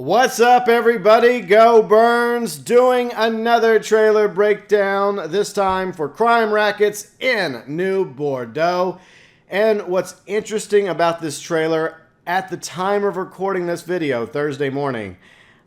What's up, everybody? GeauxBurns doing another trailer breakdown, this time for Crime Rackets in New Bordeaux. And what's interesting about this trailer, at the time of recording this video, Thursday morning,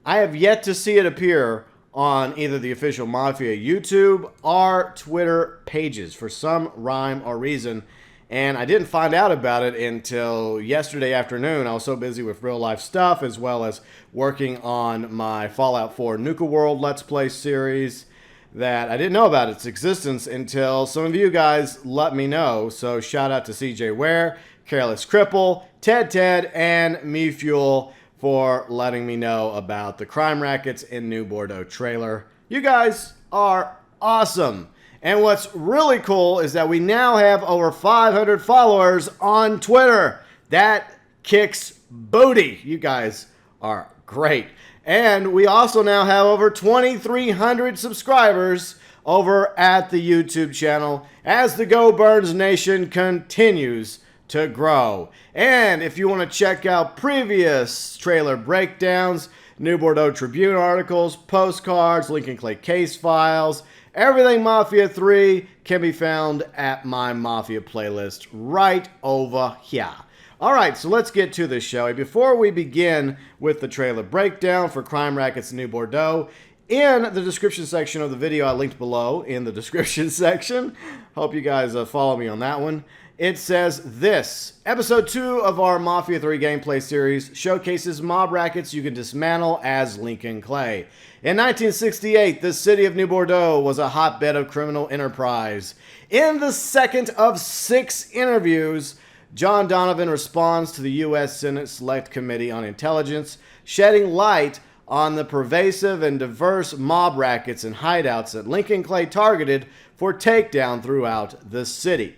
I have yet to see it appear on either the official Mafia YouTube or Twitter pages for some rhyme or reason. And I didn't find out about it until yesterday afternoon. I was so busy with real life stuff as well as working on my Fallout 4 Nuka World Let's Play series that I didn't know about its existence until some of you guys let me know. So shout out to CJ Ware, Careless Cripple, Ted, and Me Fuel for letting me know about the Crime Rackets in New Bordeaux trailer. You guys are awesome. And what's really cool is that we now have over 500 followers on Twitter. That kicks booty. You guys are great. And we also now have over 2,300 subscribers over at the YouTube channel as the GeauxBurns Nation continues to grow. And if you want to check out previous trailer breakdowns, New Bordeaux Tribune articles, postcards, Lincoln Clay case files, everything Mafia 3 can be found at my Mafia playlist right over here. Alright, so let's get to this, shall we? Before we begin with the trailer breakdown for Crime Rackets in New Bordeaux, in the description section of the video, I linked below in the description section. Hope you guys follow me on that one. It says this: Episode 2 of our Mafia 3 gameplay series showcases mob rackets you can dismantle as Lincoln Clay. In 1968, the city of New Bordeaux was a hotbed of criminal enterprise. In the second of 6 interviews, John Donovan responds to the U.S. Senate Select Committee on Intelligence, shedding light on the pervasive and diverse mob rackets and hideouts that Lincoln Clay targeted for takedown throughout the city.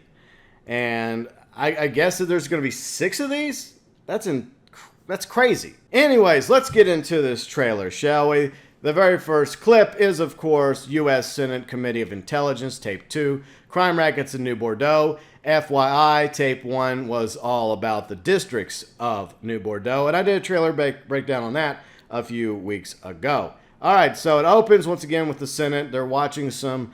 And I guess that there's going to be 6 of these? That's crazy. Anyways, let's get into this trailer, shall we? The very first clip is, of course, U.S. Senate Committee of Intelligence, Tape 2, Crime Rackets in New Bordeaux. FYI, Tape 1 was all about the districts of New Bordeaux, and I did a trailer breakdown on that a few weeks ago. All right, so it opens once again with the Senate. They're watching some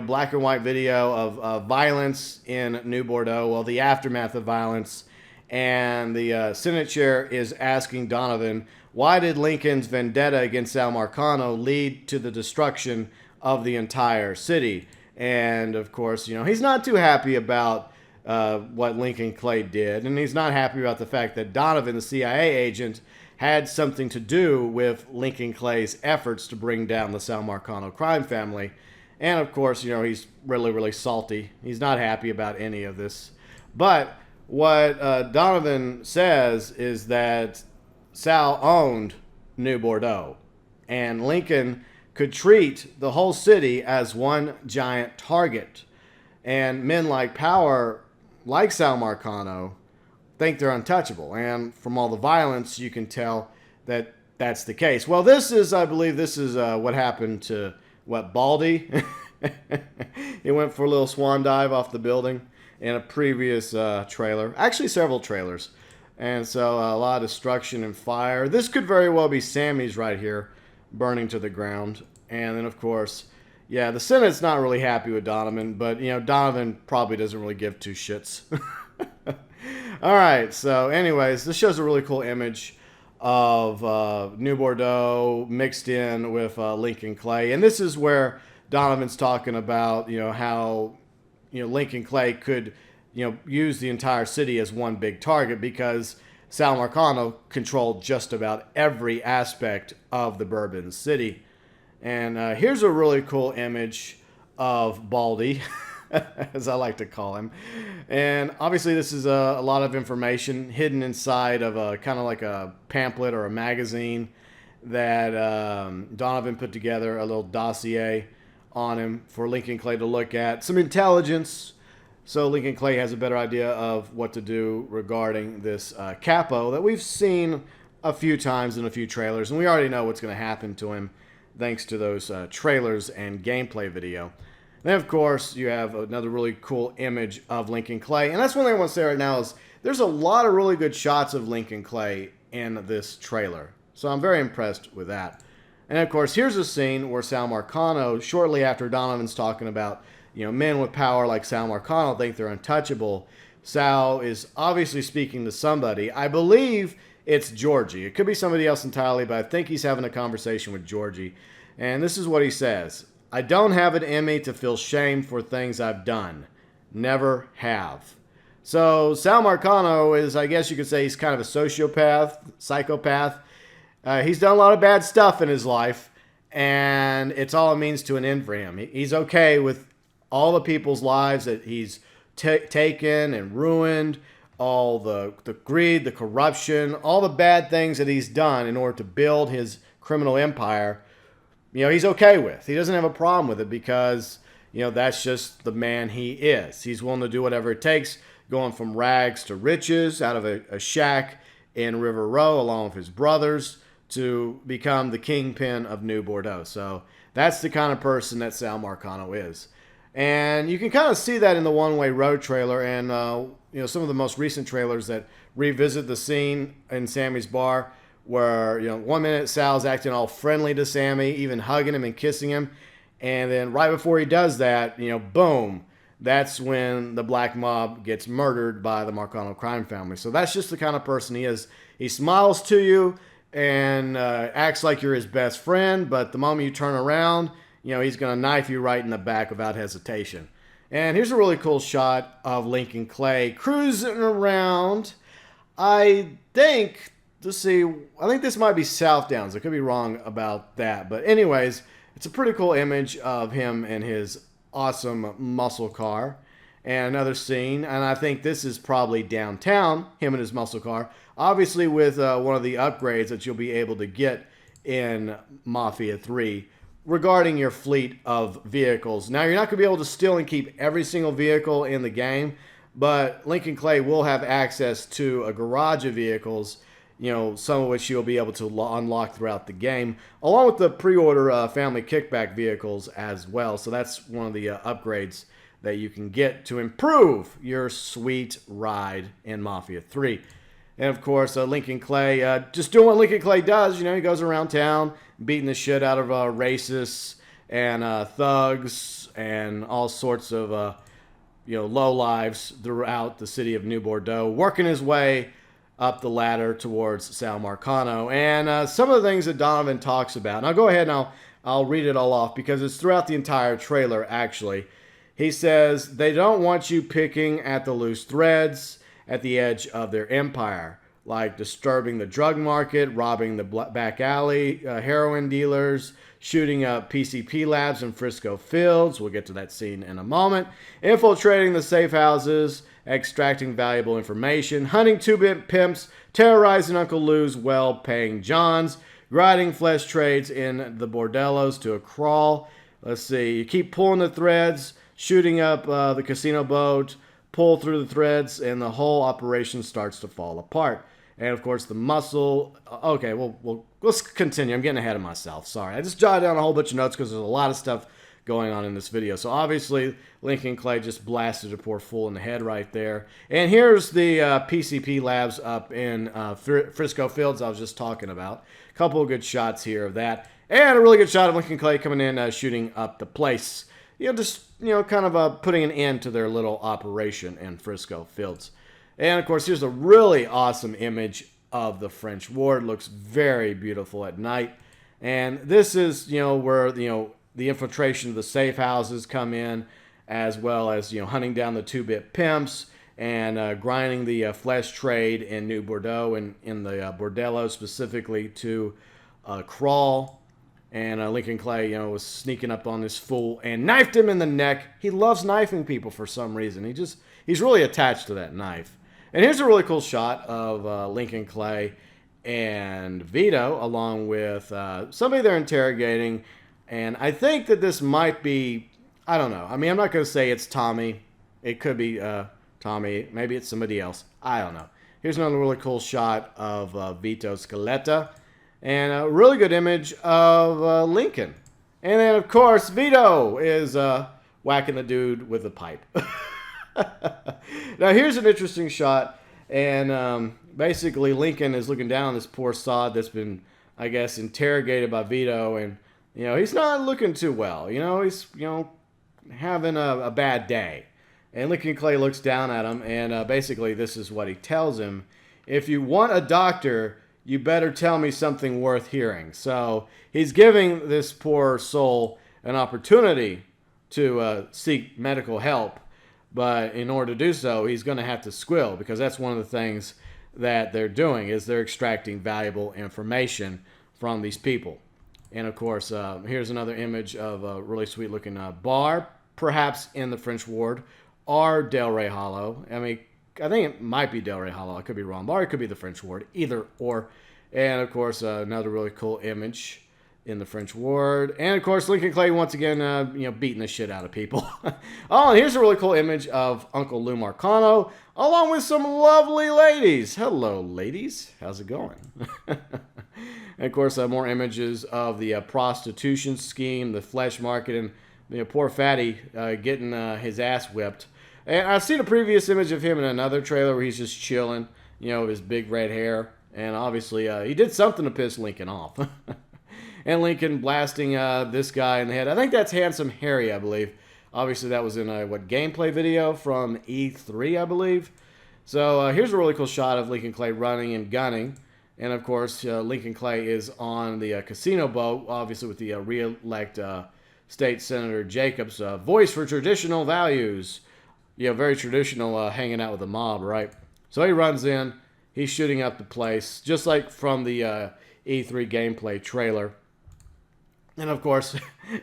black and white video of violence in New Bordeaux, well, the aftermath of violence. And the Senate chair is asking Donovan, why did Lincoln's vendetta against Sal Marcano lead to the destruction of the entire city? And, of course, he's not too happy about what Lincoln Clay did. And he's not happy about the fact that Donovan, the CIA agent, had something to do with Lincoln Clay's efforts to bring down the Sal Marcano crime family. And, of course, he's really, really salty. He's not happy about any of this. But what Donovan says is that Sal owned New Bordeaux, and Lincoln could treat the whole city as one giant target. And men like power, like Sal Marcano, think they're untouchable. And from all the violence, you can tell that that's the case. Well, I believe this is what happened to Baldy. He went for a little swan dive off the building in a previous trailer. Actually, several trailers. And so a lot of destruction and fire. This could very well be Sammy's right here, burning to the ground. And then, of course, yeah, the Senate's not really happy with Donovan, but, Donovan probably doesn't really give 2 shits. All right, so anyways, this shows a really cool image of New Bordeaux mixed in with Lincoln Clay. And this is where Donovan's talking about, how, Lincoln Clay could, use the entire city as one big target because Sal Marcano controlled just about every aspect of the Bourbon City. And here's a really cool image of Baldy, as I like to call him. And obviously this is a lot of information hidden inside of a kind of like a pamphlet or a magazine that Donovan put together, a little dossier on him for Lincoln Clay to look at. Some intelligence, so Lincoln Clay has a better idea of what to do regarding this capo that we've seen a few times in a few trailers, and we already know what's going to happen to him thanks to those trailers and gameplay video. Then, of course, you have another really cool image of Lincoln Clay, and that's one thing I want to say right now is there's a lot of really good shots of Lincoln Clay in this trailer. So I'm very impressed with that. And of course, here's a scene where Sal Marcano, shortly after Donovan's talking about, men with power like Sal Marcano think they're untouchable. Sal is obviously speaking to somebody. I believe it's Georgie. It could be somebody else entirely, but I think he's having a conversation with Georgie. And this is what he says. I don't have it in me to feel shame for things I've done. Never have. So Sal Marcano is, I guess you could say, he's kind of a sociopath, psychopath. He's done a lot of bad stuff in his life, and it's all a means to an end for him. He's okay with all the people's lives that he's taken and ruined, all the greed, the corruption, all the bad things that he's done in order to build his criminal empire. He's okay with. He doesn't have a problem with it because, that's just the man he is. He's willing to do whatever it takes, going from rags to riches out of a shack in River Row along with his brothers to become the kingpin of New Bordeaux. So that's the kind of person that Sal Marcano is. And you can kind of see that in the One Way Road trailer and some of the most recent trailers that revisit the scene in Sammy's bar where 1 minute Sal's acting all friendly to Sammy, even hugging him and kissing him. And then right before he does that, boom, that's when the black mob gets murdered by the Marcano crime family. So that's just the kind of person he is. He smiles to you and acts like you're his best friend, but the moment you turn around, he's going to knife you right in the back without hesitation. And here's a really cool shot of Lincoln Clay cruising around. I think this might be South Downs. I could be wrong about that. But anyways, it's a pretty cool image of him and his awesome muscle car. And another scene, and I think this is probably downtown, him and his muscle car. Obviously with one of the upgrades that you'll be able to get in Mafia 3 regarding your fleet of vehicles. Now, you're not going to be able to steal and keep every single vehicle in the game, but Lincoln Clay will have access to a garage of vehicles, some of which you'll be able to unlock throughout the game, along with the pre-order family kickback vehicles as well. So that's one of the upgrades that you can get to improve your sweet ride in Mafia 3. And of course, Lincoln Clay, just doing what Lincoln Clay does. He goes around town beating the shit out of racists and thugs and all sorts of, lowlives throughout the city of New Bordeaux, working his way up the ladder towards Sal Marcano. And some of the things that Donovan talks about, and I'll go ahead and I'll read it all off because it's throughout the entire trailer, actually. He says, they don't want you picking at the loose threads at the edge of their empire, like disturbing the drug market, robbing the back alley, heroin dealers, shooting up PCP labs in Frisco Fields. We'll get to that scene in a moment. Infiltrating the safe houses, extracting valuable information, hunting two-bit pimps, terrorizing Uncle Lou's well-paying Johns, grinding flesh trades in the bordellos to a crawl. Let's see, you keep pulling the threads, shooting up the casino boat, pull through the threads, and the whole operation starts to fall apart. And of course, the muscle. Okay, well, let's continue. I'm getting ahead of myself. Sorry. I just jotted down a whole bunch of notes because there's a lot of stuff going on in this video. So obviously, Lincoln Clay just blasted a poor fool in the head right there. And here's the PCP labs up in Frisco Fields I was just talking about. A couple of good shots here of that. And a really good shot of Lincoln Clay coming in, shooting up the place. Kind of putting an end to their little operation in Frisco Fields. And, of course, here's a really awesome image of the French ward. Looks very beautiful at night. And this is, where, the infiltration of the safe houses come in, as well as, hunting down the two-bit pimps and grinding the flesh trade in New Bordeaux and in the bordello specifically to crawl. And Lincoln Clay, was sneaking up on this fool and knifed him in the neck. He loves knifing people for some reason. He's really attached to that knife. And here's a really cool shot of Lincoln Clay and Vito, along with somebody they're interrogating. And I think that this might be, I don't know. I mean, I'm not going to say it's Tommy. It could be Tommy. Maybe it's somebody else. I don't know. Here's another really cool shot of Vito Scaletta. And a really good image of Lincoln. And then, of course, Vito is whacking the dude with a pipe. Now, here's an interesting shot. And basically, Lincoln is looking down on this poor sod that's been I guess, interrogated by Vito, and he's not looking too well. He's having a bad day. And Lincoln Clay looks down at him, and basically this is what he tells him: if you want a doctor, you better tell me something worth hearing. So he's giving this poor soul an opportunity to seek medical help, but in order to do so, he's going to have to squill, because that's one of the things that they're doing, is they're extracting valuable information from these people. And of course, here's another image of a really sweet looking bar, perhaps in the French Ward or Del Rey Hollow. I mean, I think it might be Del Rey Hollow. I could be wrong. Or it could be the French Ward. Either or. And of course, another really cool image in the French Ward. And of course, Lincoln Clay once again, beating the shit out of people. Oh, and here's a really cool image of Uncle Lou Marcano, along with some lovely ladies. Hello, ladies. How's it going? And of course, more images of the prostitution scheme, the flesh market, and poor fatty getting his ass whipped. And I've seen a previous image of him in another trailer where he's just chilling, with his big red hair. And obviously, he did something to piss Lincoln off. And Lincoln blasting this guy in the head. I think that's Handsome Harry, I believe. Obviously, that was in a gameplay video from E3, I believe. So here's a really cool shot of Lincoln Clay running and gunning. And of course, Lincoln Clay is on the casino boat, obviously with the re-elect State Senator Jacobs, voice for traditional values. Very traditional, hanging out with the mob, right? So he runs in, he's shooting up the place, just like from the E3 gameplay trailer. And of course,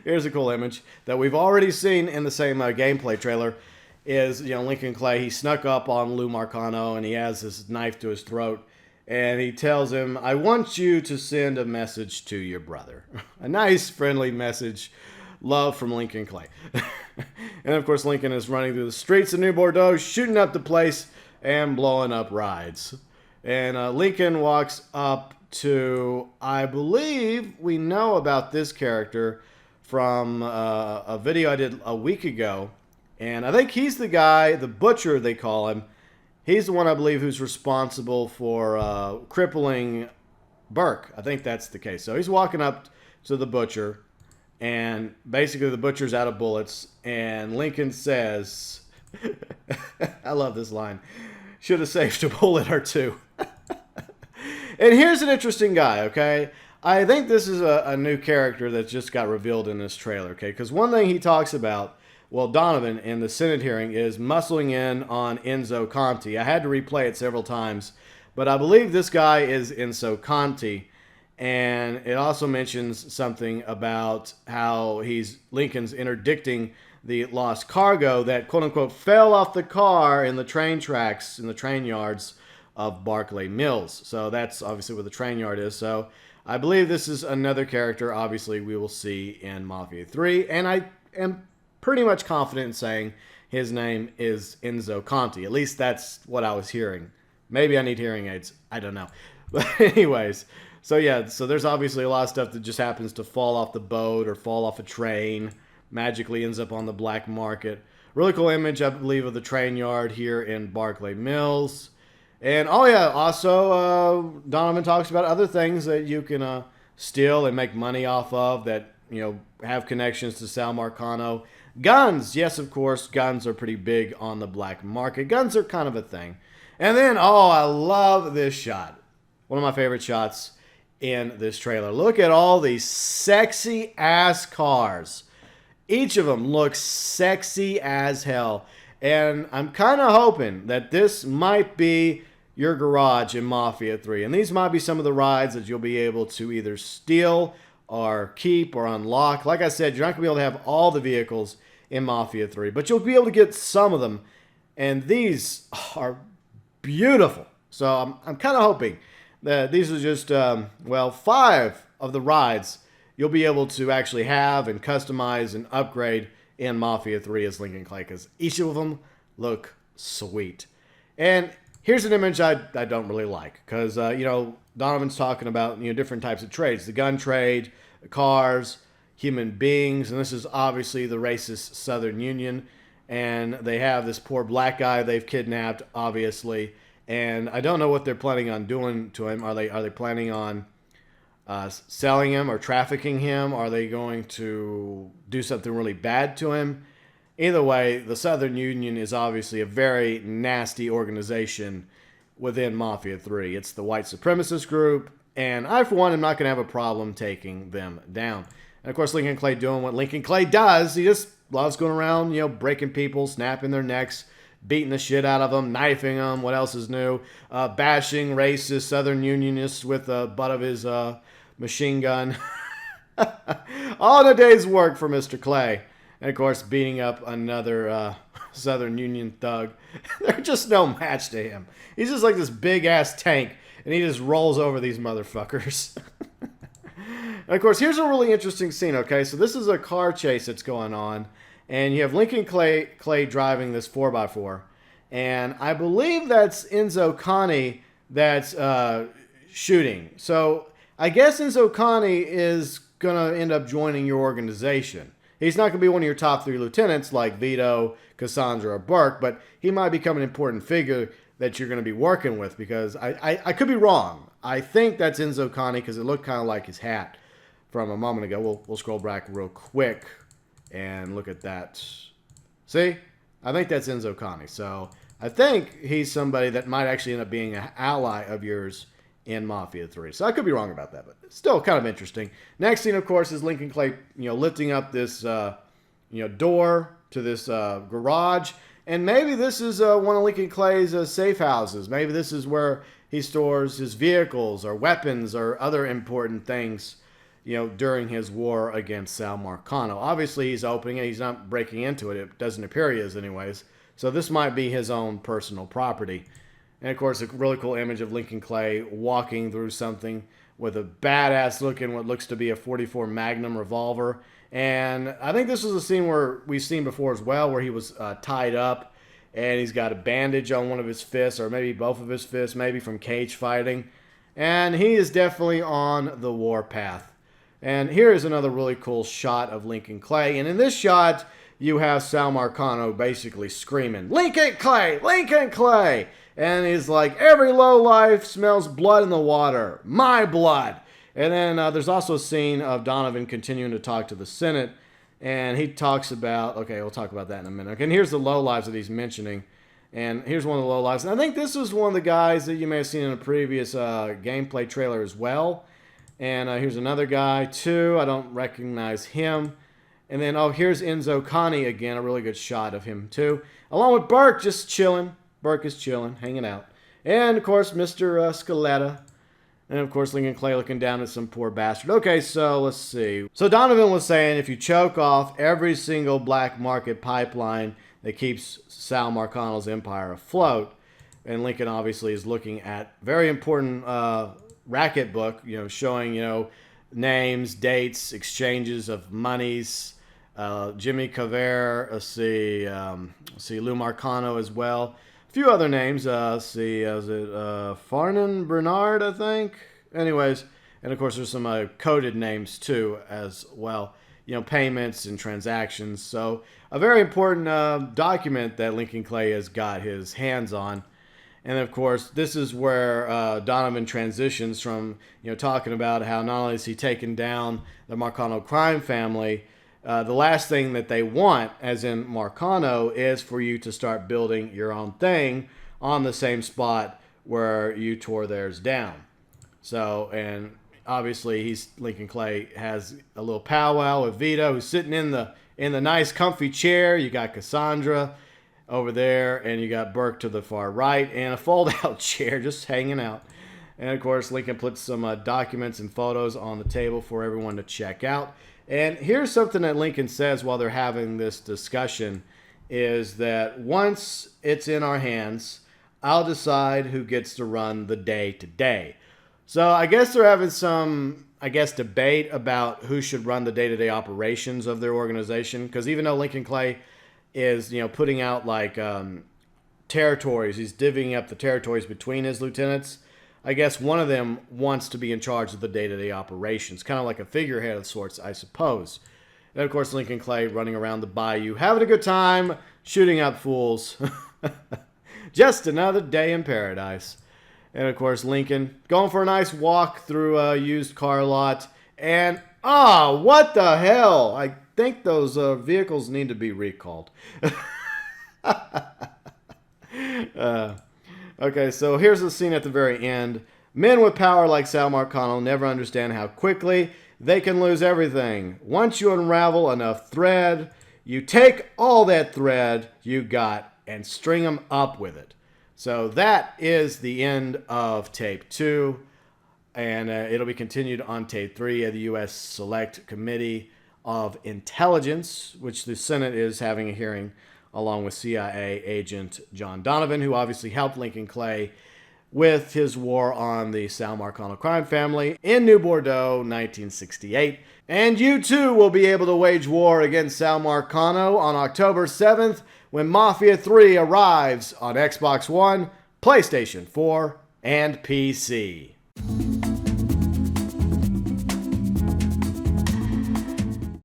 here's a cool image that we've already seen in the same gameplay trailer. Is Lincoln Clay, he snuck up on Lou Marcano, and he has this knife to his throat. And he tells him, I want you to send a message to your brother. A nice, friendly message. Love from Lincoln Clay. And of course, Lincoln is running through the streets of New Bordeaux, shooting up the place and blowing up rides. And Lincoln walks up to, I believe we know about this character from a video I did a week ago. And I think he's the guy, the butcher they call him. He's the one, I believe, who's responsible for crippling Burke. I think that's the case. So he's walking up to the butcher, and basically the butcher's out of bullets, and Lincoln says, I love this line, should have saved a bullet or two. And here's an interesting guy, okay? I think this is a new character that just got revealed in this trailer, okay? Because one thing he talks about, well, Donovan in the Senate hearing, is muscling in on Enzo Conti. I had to replay it several times, but I believe this guy is Enzo Conti. And it also mentions something about how Lincoln's interdicting the lost cargo that, quote-unquote, fell off the car in the train tracks, in the train yards of Barclay Mills. So that's obviously where the train yard is. So I believe this is another character, obviously, we will see in Mafia 3. And I am pretty much confident in saying his name is Enzo Conti. At least that's what I was hearing. Maybe I need hearing aids. I don't know. But anyways, so yeah, so there's obviously a lot of stuff that just happens to fall off the boat or fall off a train. Magically ends up on the black market. Really cool image, I believe, of the train yard here in Barclay Mills. And, oh yeah, also, Donovan talks about other things that you can steal and make money off of that, have connections to Sal Marcano. Guns, yes, of course, guns are pretty big on the black market. Guns are kind of a thing. And then, oh, I love this shot. One of my favorite shots in this trailer. Look at all these sexy-ass cars. Each of them looks sexy as hell. And I'm kind of hoping that this might be your garage in Mafia 3. And these might be some of the rides that you'll be able to either steal or keep or unlock. Like I said, you're not going to be able to have all the vehicles in Mafia 3, but you'll be able to get some of them. And these are beautiful. So I'm kind of hoping that these are just, 5 of the rides you'll be able to actually have and customize and upgrade in Mafia 3 as Lincoln Clay, because each of them look sweet. And here's an image I don't really like, because, Donovan's talking about, different types of trades. The gun trade, the cars, human beings, and this is obviously the racist Southern Union. And they have this poor black guy they've kidnapped, obviously. And I don't know what they're planning on doing to him. Are they planning on selling him or trafficking him? Are they going to do something really bad to him? Either way, the Southern Union is obviously a very nasty organization within Mafia 3. It's the white supremacist group, and I, for one, am not going to have a problem taking them down. And, of course, Lincoln Clay doing what Lincoln Clay does. He just loves going around, breaking people, snapping their necks, beating the shit out of them, knifing them. What else is new? Bashing racist Southern Unionists with the butt of his machine gun. All in a day's work for Mr. Clay. And, of course, beating up another Southern Union thug. They're just no match to him. He's just like this big-ass tank, and he just rolls over these motherfuckers. And, of course, here's a really interesting scene, okay? So this is a car chase that's going on, and you have Lincoln Clay driving this 4x4. And I believe that's Enzo Connie that's shooting. So I guess Enzo Connie is going to end up joining your organization. He's not going to be one of your top 3 lieutenants like Vito, Cassandra, or Burke, but he might become an important figure that you're going to be working with, because I could be wrong. I think that's Enzo Connie because it looked kind of like his hat from a moment ago. We'll scroll back real quick and look at that. See? I think that's Enzo Connie. So I think he's somebody that might actually end up being an ally of yours in Mafia 3. So I could be wrong about that, but it's still kind of interesting. Next scene, of course, is Lincoln Clay, lifting up this, door to this garage. And maybe this is one of Lincoln Clay's safe houses. Maybe this is where he stores his vehicles or weapons or other important things, during his war against Sal Marcano. Obviously, he's opening it. He's not breaking into it. It doesn't appear he is anyways. So this might be his own personal property. And, of course, a really cool image of Lincoln Clay walking through something with a badass looking, what looks to be a .44 Magnum revolver. And I think this was a scene where we've seen before as well, where he was tied up and he's got a bandage on one of his fists, or maybe both of his fists, maybe from cage fighting. And he is definitely on the warpath. And here is another really cool shot of Lincoln Clay. And in this shot, you have Sal Marcano basically screaming, "Lincoln Clay! Lincoln Clay!" And he's like, "Every lowlife smells blood in the water. My blood." And then there's also a scene of Donovan continuing to talk to the Senate. And he talks about, okay, we'll talk about that in a minute. Okay, and here's the lowlives that he's mentioning. And here's one of the lowlives. And I think this is one of the guys that you may have seen in a previous gameplay trailer as well. And here's another guy, too. I don't recognize him. And then, here's Enzo Connie again. A really good shot of him, too. Along with Burke, just chilling. Burke is chilling, hanging out. And, of course, Mr. Scaletta. And, of course, Lincoln Clay looking down at some poor bastard. Okay, so let's see. So Donovan was saying if you choke off every single black market pipeline that keeps Sal Marcano's empire afloat, and Lincoln obviously is looking at very important racket book, showing, names, dates, exchanges of monies. Jimmy Caver, let's see, Lou Marcano as well. A few other names, let's see, is it Farnan Bernard, I think? Anyways, and of course there's some coded names too as well, payments and transactions. So a very important document that Lincoln Clay has got his hands on. And of course, this is where Donovan transitions from, talking about how not only is he taken down the Marcano crime family, the last thing that they want, as in Marcano, is for you to start building your own thing on the same spot where you tore theirs down. So, and obviously Lincoln Clay has a little powwow with Vito, who's sitting in the nice comfy chair. You got Cassandra over there, and you got Burke to the far right, and a fold-out chair just hanging out. And, of course, Lincoln puts some documents and photos on the table for everyone to check out. And here's something that Lincoln says while they're having this discussion, is that once it's in our hands, I'll decide who gets to run the day-to-day. So I guess they're having some, debate about who should run the day-to-day operations of their organization. Because even though Lincoln Clay is, putting out like territories, he's divvying up the territories between his lieutenants, I guess one of them wants to be in charge of the day-to-day operations, kind of like a figurehead of sorts, I suppose. And, of course, Lincoln Clay running around the bayou, having a good time, shooting up fools. Just another day in paradise. And of course, Lincoln going for a nice walk through a used car lot. And, oh, what the hell? I think those vehicles need to be recalled. Okay, so here's the scene at the very end. Men with power like Sal Marcano never understand how quickly they can lose everything. Once you unravel enough thread, you take all that thread you got and string them up with it. So that is the end of tape 2. And it'll be continued on tape 3 of the U.S. Select Committee of Intelligence, which the Senate is having a hearing along with CIA agent John Donovan, who obviously helped Lincoln Clay with his war on the Sal Marcano crime family in New Bordeaux, 1968. And you too will be able to wage war against Sal Marcano on October 7th when Mafia III arrives on Xbox One, PlayStation 4, and PC.